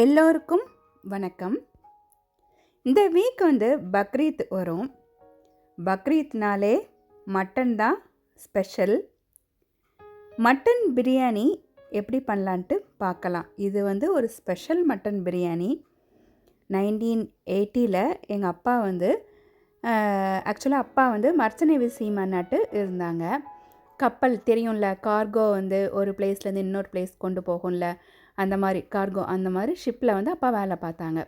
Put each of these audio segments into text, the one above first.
எல்லோருக்கும் வணக்கம். இந்த வீக் பக்ரீத் வரும். பக்ரீத்னாலே மட்டன் தான் ஸ்பெஷல். மட்டன் பிரியாணி எப்படி பண்ணலான்ட்டு பார்க்கலாம். இது ஒரு ஸ்பெஷல் மட்டன் பிரியாணி. 1980 எங்கள் அப்பா ஆக்சுவலாக அப்பா மர்ச்சன்ட் நேவி சீமானாட்டு இருந்தாங்க. கப்பல் தெரியும்ல, கார்கோ ஒரு பிளேஸ்லேருந்து இன்னொரு பிளேஸ் கொண்டு போகும்ல, அந்த மாதிரி கார்கோ, அந்த மாதிரி ஷிப்பில் அப்பா வேலை பார்த்தாங்க.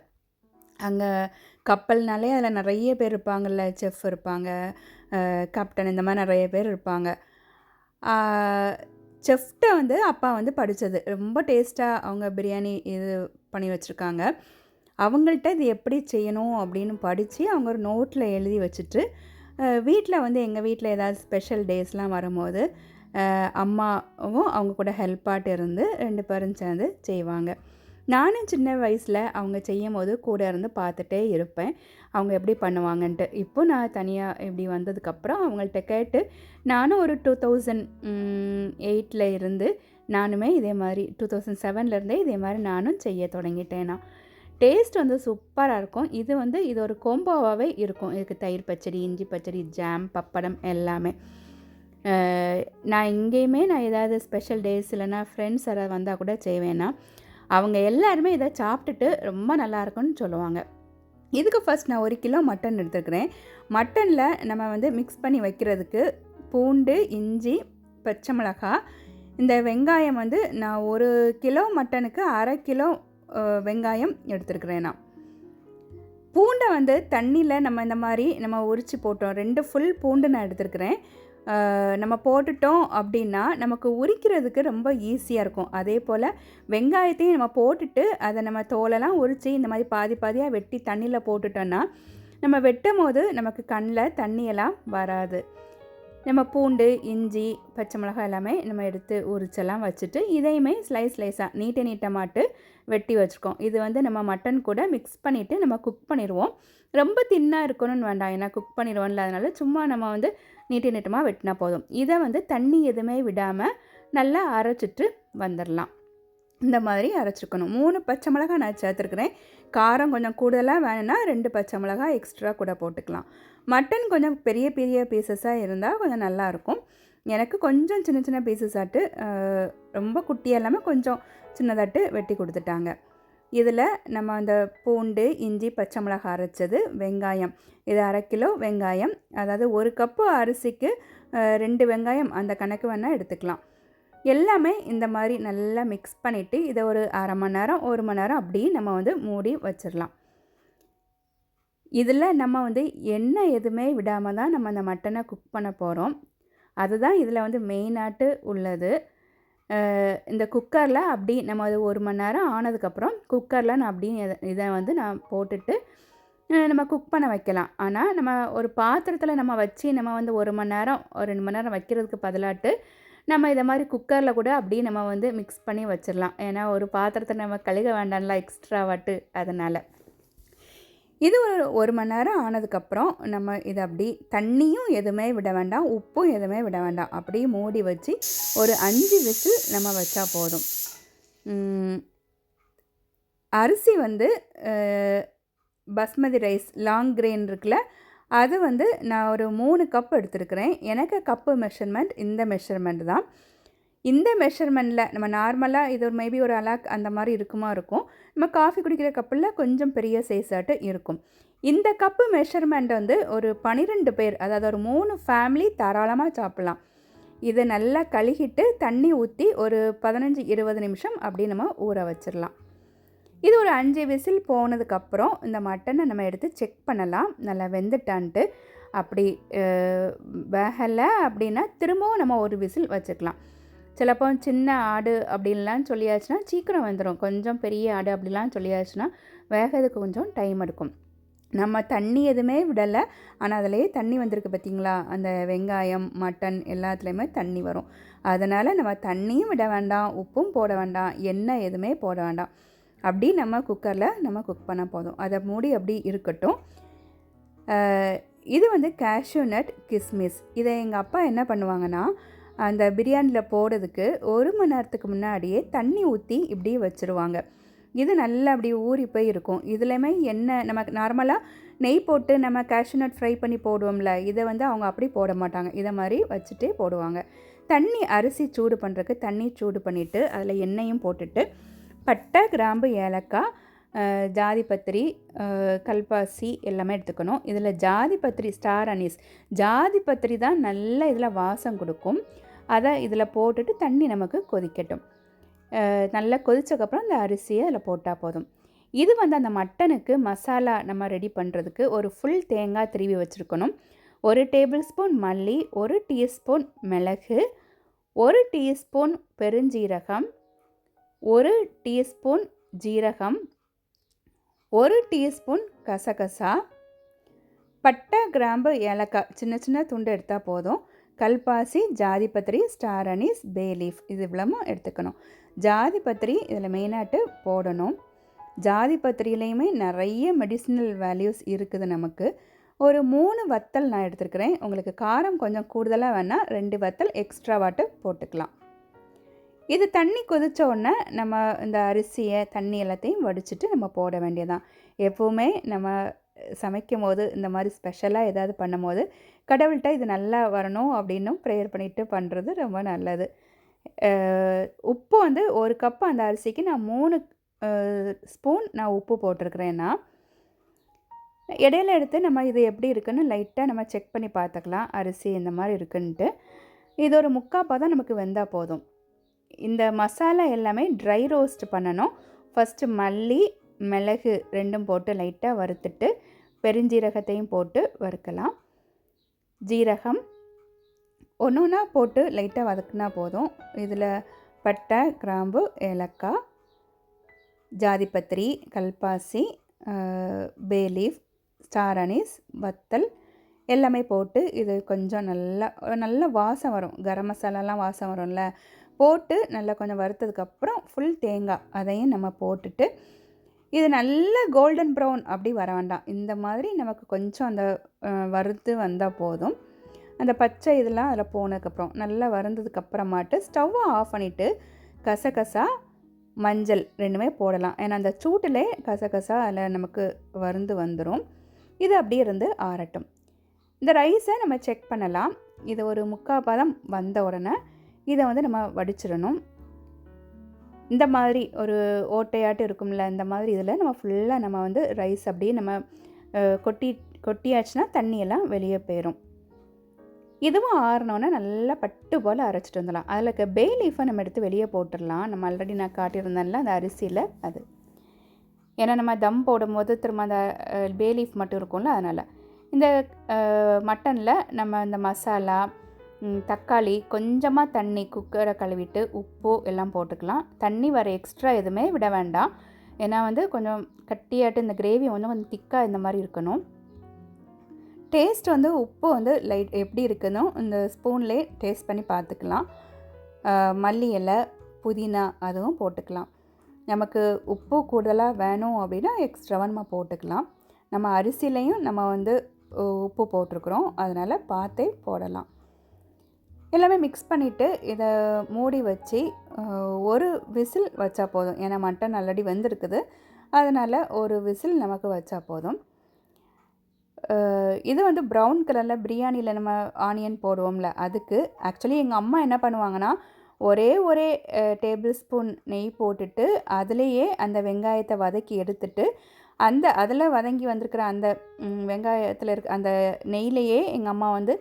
அங்கே கப்பல்னாலே அதில் நிறைய பேர் இருப்பாங்கள்ல, செஃப் இருப்பாங்க, கேப்டன், இந்த மாதிரி நிறைய பேர் இருப்பாங்க. செஃப்ட்ட அப்பா படித்தது ரொம்ப டேஸ்ட்டாக அவங்க பிரியாணி இது பண்ணி வச்சுருக்காங்க. அவங்கள்ட்ட இது எப்படி செய்யணும் அப்படின்னு படித்து அவங்க ஒரு நோட்டில் எழுதி வச்சுட்டு வீட்டில் எங்கள் வீட்டில் ஏதாவது ஸ்பெஷல் டேஸ்லாம் வரும்போது அம்மாவும் அவங்க கூட ஹெல்ப்பாட்டு இருந்து 2 பேரும் சேர்ந்து செய்வாங்க. நானும் சின்ன வயசில் அவங்க செய்யும் போது கூட இருந்து பார்த்துட்டே இருப்பேன், அவங்க எப்படி பண்ணுவாங்கன்ட்டு. இப்போ நான் தனியாக இப்படி வந்ததுக்கப்புறம் அவங்கள்ட்ட கேட்டு நானும் ஒரு 2008 இருந்து நானுமே இதே மாதிரி 2007 இதே மாதிரி நானும் செய்ய தொடங்கிட்டேன். நான் டேஸ்ட் சூப்பராக இருக்கும். இது ஒரு கோம்போவாகவே இருக்கும். இதுக்கு தயிர் பச்சடி, இஞ்சி பச்சடி, ஜாம், பப்படம் எல்லாமே. நான் இங்கேயுமே நான் ஏதாவது ஸ்பெஷல் டேஸ் இல்லைனா ஃப்ரெண்ட்ஸ் யாராவது வந்தால் கூட செய்வேன்னா அவங்க எல்லாருமே இதை சாப்பிட்டுட்டு ரொம்ப நல்லாயிருக்குன்னு சொல்லுவாங்க. இதுக்கு ஃபஸ்ட் நான் 1 கிலோ மட்டன் எடுத்துக்கிறேன். மட்டனில் நம்ம மிக்ஸ் பண்ணி வைக்கிறதுக்கு பூண்டு, இஞ்சி, பச்சை மிளகாய், இந்த வெங்காயம் நான் 1 கிலோ மட்டனுக்கு 1/2 கிலோ வெங்காயம் எடுத்துருக்கிறேன். நான் பூண்டை தண்ணியில் நம்ம இந்த மாதிரி நம்ம உரித்து போட்டோம். 2 ஃபுல் பூண்டு நான் எடுத்துருக்கிறேன். நம்ம போட்டுட்டோம் அப்படின்னா நமக்கு உரிக்கிறதுக்கு ரொம்ப ஈஸியாக இருக்கும். அதே போல் வெங்காயத்தையும் நம்ம போட்டுட்டு அதை நம்ம தோலெல்லாம் உரித்து இந்த மாதிரி பாதி பாதியாக வெட்டி தண்ணியில் போட்டுட்டோன்னா நம்ம வெட்டும் போது நமக்கு கண்ணில் தண்ணியெல்லாம் வராது. நம்ம பூண்டு, இஞ்சி, பச்சை மிளகாய் எல்லாமே நம்ம எடுத்து உரிச்செல்லாம் வச்சுட்டு இதையுமே ஸ்லைஸாக நீட்டமாட்டு வெட்டி வச்சுருக்கோம். இது நம்ம மட்டன் கூட மிக்ஸ் பண்ணிவிட்டு நம்ம குக் பண்ணிடுவோம். ரொம்ப தின்னாக இருக்கணும்னு வேண்டாம், ஏன்னா குக் பண்ணிடுவோம்ல, அதனால் சும்மா நம்ம நீட்டமாக வெட்டினா போதும். இதை தண்ணி எதுவுமே விடாமல் நல்லா அரைச்சிட்டு வந்துடலாம். இந்த மாதிரி அரைச்சிக்கணும். 3 பச்சை மிளகாய் நான் சேர்த்துருக்குறேன். காரம் கொஞ்சம் கூடுதலாக வேணும்னா 2 பச்சை மிளகாய் எக்ஸ்ட்ரா கூட போட்டுக்கலாம். மட்டன் கொஞ்சம் பெரிய பெரிய பீசஸாக இருந்தால் கொஞ்சம் நல்லாயிருக்கும். எனக்கு கொஞ்சம் சின்ன சின்ன பீசஸாட்டு, ரொம்ப குட்டியாக இல்லாமல் கொஞ்சம் சின்னதாட்டு வெட்டி கொடுத்துட்டாங்க. இதில் நம்ம அந்த பூண்டு, இஞ்சி, பச்சை மிளகாய் அரைச்சது, வெங்காயம், இது 1/2 கிலோ வெங்காயம், அதாவது 1 கப்பு அரிசிக்கு 2 வெங்காயம் அந்த கணக்கு வேணால் எடுத்துக்கலாம். எல்லாமே இந்த மாதிரி நல்லா மிக்ஸ் பண்ணிவிட்டு இதை ஒரு 1/2 மணி நேரம் 1 மணி நேரம் அப்படி நம்ம மூடி வச்சிடலாம். இதில் நம்ம எண்ணெய் எதுவுமே விடாமல் தான் நம்ம அந்த மட்டனை குக் பண்ண போகிறோம். அதுதான் இதில் மெயினாட்டு உள்ளது. இந்த குக்கரில் அப்படி நம்ம அது 1 மணி நேரம் ஆனதுக்கப்புறம் குக்கரில் நான் அப்படி இதை நான் போட்டுட்டு நம்ம குக் பண்ண வைக்கலாம். ஆனால் நம்ம ஒரு பாத்திரத்தில் நம்ம வச்சு நம்ம 1 மணி நேரம் 2 மணி நேரம் வைக்கிறதுக்கு பதிலாட்டு நம்ம இதை மாதிரி குக்கரில் கூட அப்படியே நம்ம மிக்ஸ் பண்ணி வச்சிடலாம். ஏன்னா ஒரு பாத்திரத்தை நம்ம கழுக வேண்டாம்ல எக்ஸ்ட்ராவாட்டு, அதனால். இது ஒரு மணி நேரம் ஆனதுக்கப்புறம் நம்ம இதை அப்படி தண்ணியும் எதுவுமே விட வேண்டாம், உப்பும் எதுவுமே விட வேண்டாம், அப்படியே மூடி வச்சு ஒரு 5 விசில் நம்ம வச்சா போதும். அரிசி பஸ்மதி ரைஸ் லாங் கிரெயின் இருக்குல்ல, அது நான் ஒரு 3 கப் எடுத்துருக்கிறேன். எனக்கு கப்பு மெஷர்மெண்ட் இந்த மெஷர்மெண்ட் தான். இந்த மெஷர்மெண்ட்டில் நம்ம நார்மலாக இது மேபி ஒரு அலாக் அந்த மாதிரி இருக்கும். நம்ம காஃபி குடிக்கிற கப்பில் கொஞ்சம் பெரிய சைஸாட்டு இருக்கும். இந்த கப்பு மெஷர்மெண்ட் ஒரு 12 பேர், அதாவது ஒரு 3 ஃபேமிலி தாராளமாக சாப்பிட்லாம். இதை நல்லா கழுகிட்டு தண்ணி ஊற்றி ஒரு 15-20 நிமிஷம் அப்படி நம்ம ஊற வச்சிடலாம். இது ஒரு 5 விசில் போனதுக்கப்புறம் இந்த மட்டனை நம்ம எடுத்து செக் பண்ணலாம், நல்லா வெந்துட்டான்ட்டு. அப்படி வேகலை அப்படின்னா திரும்பவும் நம்ம ஒரு விசில் வச்சுக்கலாம். சிலப்போ சின்ன ஆடு அப்படின்லாம் சொல்லியாச்சுன்னா சீக்கிரம் வந்துடும். கொஞ்சம் பெரிய ஆடு அப்படிலாம் சொல்லியாச்சுன்னா வேகிறதுக்கு கொஞ்சம் டைம் எடுக்கும். நம்ம தண்ணி எதுவுமே விடலை, ஆனால் அதிலேயே தண்ணி வந்திருக்கு பார்த்திங்களா, அந்த வெங்காயம், மட்டன் எல்லாத்துலேயுமே தண்ணி வரும். அதனால் நம்ம தண்ணியும் விட வேண்டாம், உப்பும் போட வேண்டாம், எண்ணெய் எதுவுமே போட வேண்டாம். அப்படி நம்ம குக்கரில் நம்ம குக் பண்ண போதும். அதை மூடி அப்படி இருக்கட்டும். இது கேஷ்யூ நட், கிஸ்மிஸ். இதை எங்கள் அப்பா என்ன பண்ணுவாங்கன்னா அந்த பிரியாணியில் போடுறதுக்கு 1 மணி நேரத்துக்கு முன்னாடியே தண்ணி ஊற்றி இப்படி வச்சுருவாங்க. இது நல்லா அப்படி ஊறி போய் இருக்கும். இதுலையுமே எண்ணெய் நமக்கு நார்மலாக நெய் போட்டு நம்ம கேஷ்யூ நட் ஃப்ரை பண்ணி போடுவோம்ல, இதை வந்து அவங்க அப்படி போட மாட்டாங்க. இதை மாதிரி வச்சுட்டே போடுவாங்க. தண்ணி அரிசி சூடு பண்ணுறதுக்கு தண்ணி சூடு பண்ணிவிட்டு அதில் எண்ணெயும் போட்டுட்டு பட்டை, கிராம்பு, ஏலக்காய், ஜாதிபத்திரி, கல்பாசி எல்லாமே எடுத்துக்கணும். இதில் ஜாதிபத்திரி ஸ்டார் அனீஸ் ஜாதிபத்திரி தான் நல்லா இதில் வாசம் கொடுக்கும். அதை இதில் போட்டுட்டு தண்ணி நமக்கு கொதிக்கட்டும். நல்லா கொதிச்சக்கப்புறம் இந்த அரிசியை அதில் போட்டால் போதும். இது வந்து அந்த மட்டனுக்கு மசாலா நம்ம ரெடி பண்ணுறதுக்கு ஒரு ஃபுல் தேங்காய் திருவி வச்சுருக்கணும். 1 டேபிள் ஸ்பூன் மல்லி, 1 டீஸ்பூன் மிளகு, 1 டீஸ்பூன் பெருஞ்சீரகம், 1 டீஸ்பூன் ஜீரகம், 1 டீஸ்பூன் கசகசா, பட்டை, கிராம்பு, ஏலக்காய் சின்ன சின்ன துண்டு எடுத்தால் போதும். கல்பாசி, ஜாதிபத்திரி, ஸ்டார் அனீஸ், பே லீஃப் இது இவ்வளவும் எடுத்துக்கணும். ஜாதிபத்திரி இதில் மெயினாட்டு போடணும். ஜாதிபத்திரியிலையுமே நிறைய மெடிசினல் வேல்யூஸ் இருக்குது நமக்கு. ஒரு 3 வத்தல் நான் எடுத்துருக்கிறேன். உங்களுக்கு காரம் கொஞ்சம் கூடுதலாக வேணால் 2 வத்தல் எக்ஸ்ட்ராவாட்டு போட்டுக்கலாம். இது தண்ணி கொதித்த உடனே நம்ம இந்த அரிசியை தண்ணி எல்லாத்தையும் வடிச்சிட்டு நம்ம போட வேண்டியதான். எப்போவுமே நம்ம சமைக்கும் போது இந்த மாதிரி ஸ்பெஷலாக ஏதாவது பண்ணும் போது கடவுள்கிட்ட இது நல்லா வரணும் அப்படின்னும் ப்ரேயர் பண்ணிவிட்டு பண்ணுறது ரொம்ப நல்லது. உப்பு வந்து 1 கப்பு அந்த அரிசிக்கு நான் 3 ஸ்பூன் நான் உப்பு போட்டிருக்கிறேன்னா, இடையில எடுத்து நம்ம இது எப்படி இருக்குன்னு லைட்டாக நம்ம செக் பண்ணி பார்த்துக்கலாம். அரிசி இந்த மாதிரி இருக்குன்ட்டு. இது ஒரு 3/4 பதம் நமக்கு வெந்தால் போதும். இந்த மசாலா எல்லாமே ட்ரை ரோஸ்ட் பண்ணணும். ஃபஸ்ட்டு மல்லி, மிளகு 2ம் போட்டு லைட்டாக வறுத்துட்டு பெருஞ்சீரகத்தையும் போட்டு வறுக்கலாம். ஜீரகம் ஒன்று ஒன்றா போட்டு லைட்டாக வதக்குனா போதும். இதில் பட்டை, கிராம்பு, ஏலக்காய், ஜாதிபத்திரி, கல்பாசி, பே லீஃப், ஸ்டார் அனீஸ், வத்தல் எல்லாமே போட்டு இது கொஞ்சம் நல்ல வாசம் வரும். கரம் மசாலாலாம் வாசம் வரும்ல, போட்டு நல்லா கொஞ்சம் வறுத்ததுக்கப்புறம் ஃபுல் தேங்காய் அதையும் நம்ம போட்டுட்டு இது நல்ல கோல்டன் ப்ரௌன் அப்படி வர வேண்டாம். இந்த மாதிரி நமக்கு கொஞ்சம் அந்த வறுத்து வந்தால் போதும். அந்த பச்சை இதெல்லாம் அதில் போனதுக்கப்புறம் நல்லா வறுந்ததுக்கப்புறமாட்டு ஸ்டவ்வை ஆஃப் பண்ணிவிட்டு கசகசா, மஞ்சள் 2மே போடலாம். ஏன்னா அந்த சூட்டிலே கசகசா அதில் நமக்கு வறுந்து வந்துடும். இது அப்படியே இருந்து ஆறட்டும். இந்த ரைஸை நம்ம செக் பண்ணலாம். இது ஒரு 3/4 பதம் வந்த உடனே இதை வந்து நம்ம வடிச்சிடணும். இந்த மாதிரி ஒரு ஓட்டையாட்டு இருக்கும்ல, இந்த மாதிரி இதில் நம்ம ஃபுல்லாக நம்ம வந்து ரைஸ் அப்படியே நம்ம கொட்டியாச்சுன்னா தண்ணியெல்லாம் வெளியே போயிடும். இதுவும் ஆறினோன்னே நல்லா பட்டு போல் அரைச்சிட்டு வந்துடலாம். அதில் இருக்க பே லீஃபை நம்ம எடுத்து வெளியே போட்டுடலாம். நம்ம ஆல்ரெடி நான் காட்டியிருந்தேன்ல அந்த அரிசியில் அது. ஏன்னா நம்ம தம் போடும்போது திரும்ப அந்த பே லீஃப் மட்டும் இருக்கும்ல, அதனால். இந்த மட்டனில் நம்ம இந்த மசாலா, தக்காளி, கொஞ்சமாக தண்ணி, குக்கரை கழுவிட்டு உப்பு எல்லாம் போட்டுக்கலாம். தண்ணி வர எக்ஸ்ட்ரா எதுவுமே விட வேண்டாம். ஏன்னா வந்து கொஞ்சம் கட்டியாட்டு இந்த கிரேவி வந்து கொஞ்சம் திக்காக இந்த மாதிரி இருக்கணும். டேஸ்ட் வந்து உப்பு வந்து லைட் எப்படி இருக்குதுன்னு இந்த ஸ்பூன்லேயே டேஸ்ட் பண்ணி பார்த்துக்கலாம். மல்லி இலை, புதினா அதுவும் போட்டுக்கலாம். நமக்கு உப்பு கூடுதலாக வேணும் அப்படின்னா எக்ஸ்ட்ராவாக நம்ம போட்டுக்கலாம். நம்ம அரிசிலையும் நம்ம வந்து உப்பு போட்டிருக்குறோம், அதனால் பார்த்தே போடலாம். எல்லாமே மிக்ஸ் பண்ணிவிட்டு இதை மூடி வச்சு ஒரு விசில் வச்சா போதும். ஏன்னா மட்டன் ஆல்ரெடி வெந்திருக்குது, அதனால் ஒரு விசில் நமக்கு வச்சா போதும். இது வந்து ப்ரௌன் கலரில் பிரியாணியில் நம்ம ஆனியன் போடுவோம்ல, அதுக்கு ஆக்சுவலி எங்கள் அம்மா என்ன பண்ணுவாங்கன்னா, ஒரே டேபிள் ஸ்பூன் நெய் போட்டுட்டு அதுலேயே அந்த வெங்காயத்தை வதக்கி எடுத்துட்டு அதில் வதங்கி வந்திருக்கிற அந்த வெங்காயத்தில் இருக்க அந்த நெய்லேயே எங்கள் அம்மா வந்து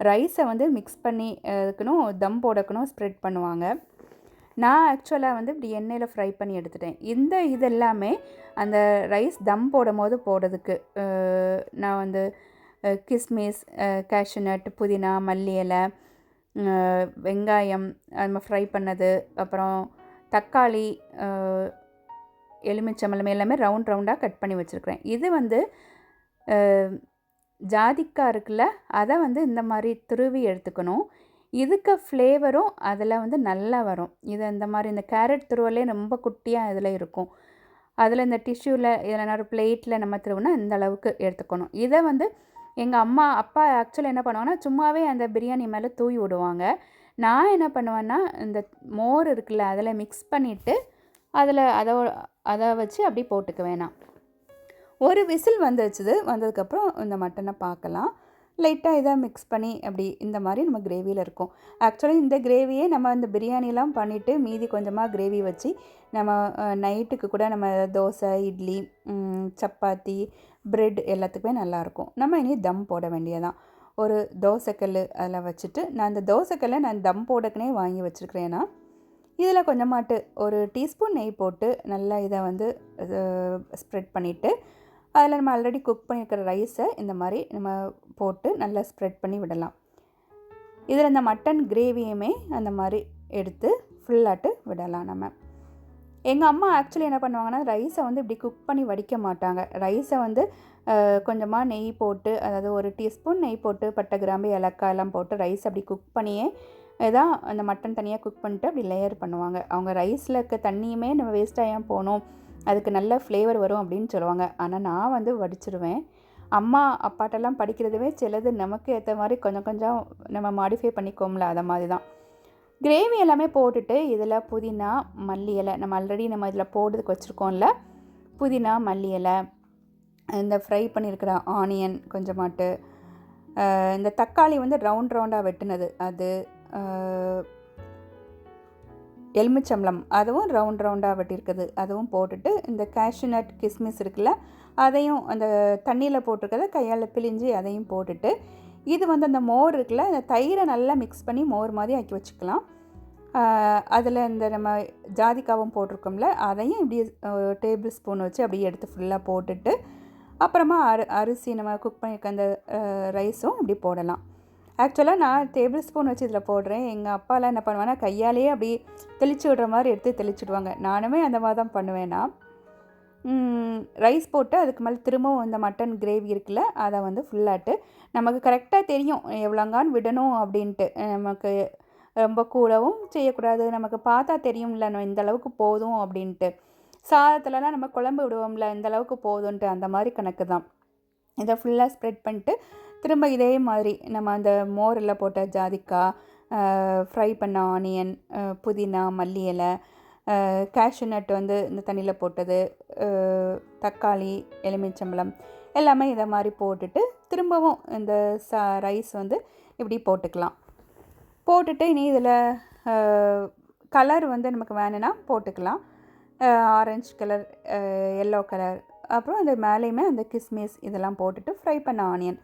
ரைஸை வந்து மிக்ஸ் பண்ணி அதுக்குன்னு தம் போடக்கணும் ஸ்ப்ரெட் பண்ணுவாங்க. நான் ஆக்சுவலாக வந்து இப்படி எண்ணெயில் ஃப்ரை பண்ணி எடுத்துட்டேன். இது எல்லாமே அந்த ரைஸ் தம் போடும் போது போடுறதுக்கு நான் வந்து கிஸ்மிஸ், கேஷ்யூ நட், புதினா, மல்லி இலை, வெங்காயம் நம்ம ஃப்ரை பண்ணது, அப்புறம் தக்காளி, எலுமிச்சம்பழம் எல்லாமே ரவுண்டாக கட் பண்ணி வச்சுருக்கிறேன். இது வந்து ஜாதிக்காய் இருக்குல்ல, அதை வந்து இந்த மாதிரி துருவி எடுத்துக்கணும். இதுக்கு ஃப்ளேவரும் அதில் வந்து நல்லா வரும். இது இந்த மாதிரி இந்த கேரட் துருவலே ரொம்ப குட்டியாக இதில் இருக்கும். அதில் இந்த டிஷ்யூவில் இதில் ஒரு பிளேட்டில் நம்ம திருவினா இந்த அளவுக்கு எடுத்துக்கணும். இதை வந்து எங்கள் அப்பா ஆக்சுவலி என்ன பண்ணுவாங்கன்னா, சும்மாவே அந்த பிரியாணி மேலே தூவி விடுவாங்க. நான் என்ன பண்ணுவேன்னா, இந்த மோர் இருக்குல்ல அதில் மிக்ஸ் பண்ணிவிட்டு அதில் அதை வச்சு அப்படி போட்டுக்க வேணாம். ஒரு விசில் வந்ததுக்கப்புறம் இந்த மட்டனை பார்க்கலாம். லைட்டாக இதை மிக்ஸ் பண்ணி அப்படி இந்த மாதிரி நம்ம கிரேவியில் இருக்கும். ஆக்சுவலி இந்த கிரேவியே நம்ம இந்த பிரியாணிலாம் பண்ணிவிட்டு மீதி கொஞ்சமாக கிரேவி வச்சு நம்ம நைட்டுக்கு கூட நம்ம தோசை, இட்லி, சப்பாத்தி, பிரெட் எல்லாத்துக்குமே நல்லாயிருக்கும். நம்ம இனி தம் போட வேண்டியதான். ஒரு தோசைக்கல் அதில் வச்சுட்டு, நான் இந்த தோசைக்கல்லை நான் தம் போடக்குனே வாங்கி வச்சுருக்கிறேன்னா, இதில் கொஞ்சமாட்டு ஒரு டீஸ்பூன் நெய் போட்டு நல்லா இதை வந்து ஸ்ப்ரெட் பண்ணிவிட்டு, அதில் நம்ம ஆல்ரெடி குக் பண்ணியிருக்கிற ரைஸை இந்த மாதிரி நம்ம போட்டு நல்லா ஸ்ப்ரெட் பண்ணி விடலாம். இதில் இந்த மட்டன் கிரேவியுமே அந்த மாதிரி எடுத்து ஃபுல்லாட்டு விடலாம் நம்ம. எங்கள் அம்மா ஆக்சுவலி என்ன பண்ணுவாங்கன்னா, ரைஸை வந்து இப்படி குக் பண்ணி வடிக்க மாட்டாங்க. ரைஸை வந்து கொஞ்சமாக நெய் போட்டு, அதாவது ஒரு டீஸ்பூன் நெய் போட்டு பட்டை, கிராம்பு, ஏலக்காய் எல்லாம் போட்டு ரைஸ் அப்படி குக் பண்ணியே தான் அந்த மட்டன் தனியாக குக் பண்ணிட்டு அப்படி லேயர் பண்ணுவாங்க. அவங்க ரைஸில் இருக்க தண்ணியுமே நம்ம வேஸ்ட்டாக ஏன் போகணும், அதுக்கு நல்ல ஃப்ளேவர் வரும் அப்படின்னு சொல்லுவாங்க. ஆனால் நான் வந்து வடிச்சிடுவேன். அம்மா அப்பாட்டெல்லாம் படிக்கிறதுவே சிலது நமக்கு ஏற்ற மாதிரி கொஞ்சம் கொஞ்சம் நம்ம மாடிஃபை பண்ணிக்கோம்ல, அதை மாதிரி தான். கிரேவி எல்லாமே போட்டுட்டு இதில் புதினா, மல்லி இலை, நம்ம ஆல்ரெடி நம்ம இதில் போடுறதுக்கு வச்சுருக்கோம்ல, புதினா, மல்லி இலை, இந்த ஃப்ரை பண்ணியிருக்கிற ஆனியன் கொஞ்சமாட்டு, இந்த தக்காளி வந்து ரவுண்டாக வெட்டினது அது, எலுமிச்சம்பழம் அதுவும் ரவுண்டாக வெட்டியிருக்குது அதுவும் போட்டுட்டு, இந்த கேஷ்யூநட், கிஸ்மிஸ் இருக்குல்ல, அதையும் அந்த தண்ணியில் போட்டிருக்கிறத கையால் பிழிஞ்சு அதையும் போட்டுட்டு, இது வந்து அந்த மோர் இருக்குல்ல, அந்த தயிரை நல்லா மிக்ஸ் பண்ணி மோர் மாதிரி ஆக்கி வச்சுக்கலாம். அதில் இந்த நம்ம ஜாதிக்காவும் போட்டிருக்கோம்ல, அதையும் இப்படி டேபிள் ஸ்பூன் வச்சு அப்படியே எடுத்து ஃபுல்லாக போட்டுட்டு, அப்புறமா அரிசி நம்ம குக் பண்ணியிருக்க அந்த ரைஸும் இப்படி போடலாம். ஆக்சுவலாக நான் டேபிள் ஸ்பூன் வச்சு இதில் போடுறேன். எங்கள் அப்பாலாம் என்ன பண்ணுவாங்கன்னா, கையாலேயே அப்படி தெளித்து விடுற மாதிரி எடுத்து தெளிச்சுடுவாங்க. நானுமே அந்த மாதிரி தான் பண்ணுவேன்னா. ரைஸ் போட்டு அதுக்கு மேலே திரும்பவும் இந்த மட்டன் கிரேவி இருக்குல்ல, அதை வந்து ஃபுல்லாட்டு நமக்கு கரெக்டாக தெரியும் எவ்வளோங்கான்னு விடணும் அப்படின்ட்டு. நமக்கு ரொம்ப கூடவும் செய்யக்கூடாது, நமக்கு பார்த்தா தெரியும்ல நம்ம இந்த அளவுக்கு போதும் அப்படின்ட்டு. சாதத்துலலாம் நம்ம குழம்பு விடுவோம்ல, இந்த அளவுக்கு போதும்ன்ட்டு, அந்த மாதிரி கணக்கு தான். இதை ஃபுல்லாக ஸ்ப்ரெட் பண்ணிட்டு திரும்ப இதே மாதிரி நம்ம அந்த மோரில் போட்ட ஜாதிக்காய், ஃப்ரை பண்ண ஆனியன், புதினா, மல்லி இலை, கேஷ்யூநட் வந்து இந்த தண்ணியில் போட்டது, தக்காளி, எலுமிச்சம்பழம் எல்லாமே இதை மாதிரி போட்டுட்டு திரும்பவும் இந்த ரைஸ் வந்து இப்படி போட்டுக்கலாம். போட்டுட்டு இனி இதில் கலர் வந்து நமக்கு வேணும்னா போட்டுக்கலாம். ஆரஞ்சு கலர், எல்லோ கலர், அப்புறம் அந்த மேலேயுமே அந்த கிஸ்மிஸ் இதெல்லாம் போட்டுட்டு ஃப்ரை பண்ண ஆனியன்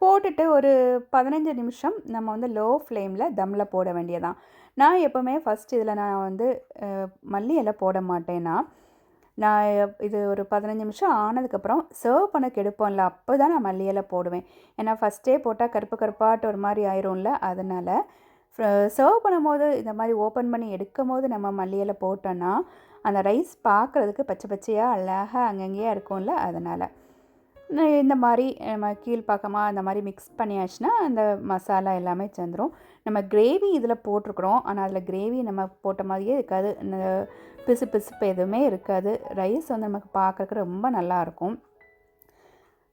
போட்டுட்டு ஒரு 15 நிமிஷம் நம்ம வந்து லோ ஃப்ளேமில் தம்மில் போட வேண்டியதான். நான் எப்போவுமே ஃபஸ்ட் இதில் நான் வந்து மல்லி இலை போட மாட்டேன்னா, நான் இது ஒரு 15 நிமிஷம் ஆனதுக்கப்புறம் சர்வ் பண்ண கெடுப்போம்ல, அப்போ தான் நான் மல்லி இலை போடுவேன். ஏன்னா ஃபஸ்ட்டே போட்டால் கருப்பாட்டு ஒரு மாதிரி ஆயிரும்ல, அதனால் சர்வ் பண்ணும்போது இந்த மாதிரி ஓப்பன் பண்ணி எடுக்கும் போது நம்ம மல்லி இலை போட்டோன்னா அந்த ரைஸ் பார்க்குறதுக்கு பச்சை பச்சையாக அழகாக அங்கங்கேயே இருக்கும்ல, அதனால் இந்த மாதிரி நம்ம கீழ்ப்பாக்கமாக அந்த மாதிரி மிக்ஸ் பண்ணியாச்சுன்னா அந்த மசாலா எல்லாமே சேர்ந்துடும். நம்ம கிரேவி இதில் போட்டிருக்குறோம், ஆனால் அதில் கிரேவி நம்ம போட்ட மாதிரியே இருக்காது, இந்த பிசுப்பு எதுவுமே இருக்காது. ரைஸ் வந்து நமக்கு பார்க்குறக்கு ரொம்ப நல்லாயிருக்கும்.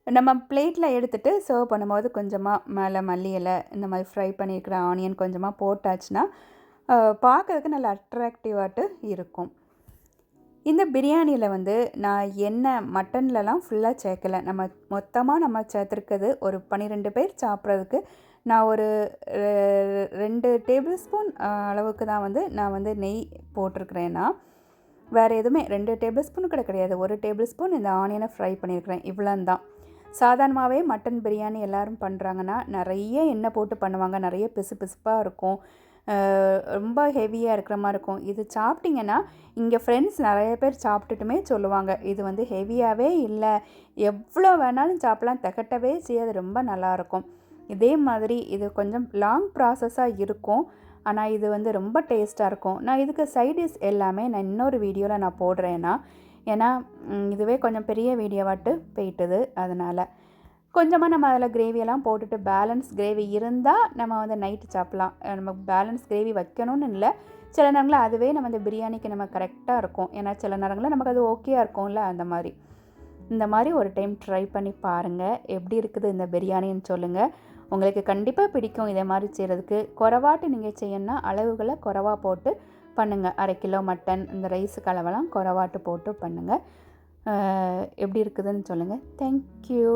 நம்ம பிளேட்டில் எடுத்துகிட்டு சர்வ் பண்ணும்போது கொஞ்சமாக மேலே மல்லி இலை, இந்த மாதிரி ஃப்ரை பண்ணியிருக்கிற ஆனியன் கொஞ்சமாக போட்டாச்சுன்னா பார்க்குறதுக்கு நல்லா அட்ராக்டிவாட்டு இருக்கும். இந்த பிரியாணியில் வந்து நான் எண்ணெய் மட்டன்லலாம் ஃபுல்லாக சேர்க்கலை. நம்ம மொத்தமாக நம்ம சேர்த்துருக்கிறது ஒரு 12 பேர் சாப்பிட்றதுக்கு நான் ஒரு 2 டேபிள் ஸ்பூன் அளவுக்கு தான் வந்து நான் வந்து நெய் போட்டிருக்கிறேன்னா, வேறு எதுவுமே 2 டேபிள் ஸ்பூன் கூட கிடையாது. 1 டேபிள் ஸ்பூன் இந்த ஆனியனை ஃப்ரை பண்ணியிருக்கிறேன், இவ்வளோந்தான். சாதாரணமாகவே மட்டன் பிரியாணி எல்லோரும் பண்ணுறாங்கன்னா நிறைய எண்ணெய் போட்டு பண்ணுவாங்க, நிறைய பிசுப்பாக இருக்கும், ரொம்ப ஹெவியாக இருக்கிற மாதிரி இருக்கும். இது சாப்பிட்டிங்கன்னா இங்கே ஃப்ரெண்ட்ஸ் நிறைய பேர் சாப்பிட்டுட்டுமே சொல்லுவாங்க, இது வந்து ஹெவியாகவே இல்லை, எவ்வளோ வேணாலும் சாப்பிட்லாம், திகட்டவே செய்யாது, ரொம்ப நல்லாயிருக்கும். இதே மாதிரி இது கொஞ்சம் லாங் ப்ராசஸாக இருக்கும், ஆனால் இது வந்து ரொம்ப டேஸ்ட்டாக இருக்கும். நான் இதுக்கு சைடிஷ் எல்லாமே நான் இன்னொரு வீடியோவில் நான் போடுறேன்னா, ஏன்னா இதுவே கொஞ்சம் பெரிய வீடியோவாட்டு போயிட்டுது, அதனால் கொஞ்சமாக நம்ம அதில் கிரேவியெல்லாம் போட்டுட்டு பேலன்ஸ் கிரேவி இருந்தால் நம்ம வந்து நைட்டு சாப்பிட்லாம். நம்ம பேலன்ஸ் கிரேவி வைக்கணும்னு இல்லை, சில நேரங்களில் அதுவே நம்ம இந்த பிரியாணிக்கு நம்ம கரெக்டாக இருக்கும். ஏன்னா சில நேரங்களில் நமக்கு அது ஓகேயாக இருக்கும்ல, அந்த மாதிரி. இந்த மாதிரி ஒரு டைம் ட்ரை பண்ணி பாருங்கள், எப்படி இருக்குது இந்த பிரியாணின்னு சொல்லுங்கள். உங்களுக்கு கண்டிப்பாக பிடிக்கும் இதே மாதிரி செய்கிறதுக்கு. குறைவாட்டு நீங்கள் செய்யணும்னா அளவுகளை குறைவா போட்டு பண்ணுங்கள். 1/2 கிலோ மட்டன் இந்த ரைஸுக்கு அளவெல்லாம் குறைவாட்டு போட்டு பண்ணுங்கள். எப்படி இருக்குதுன்னு சொல்லுங்கள். தேங்க்யூ.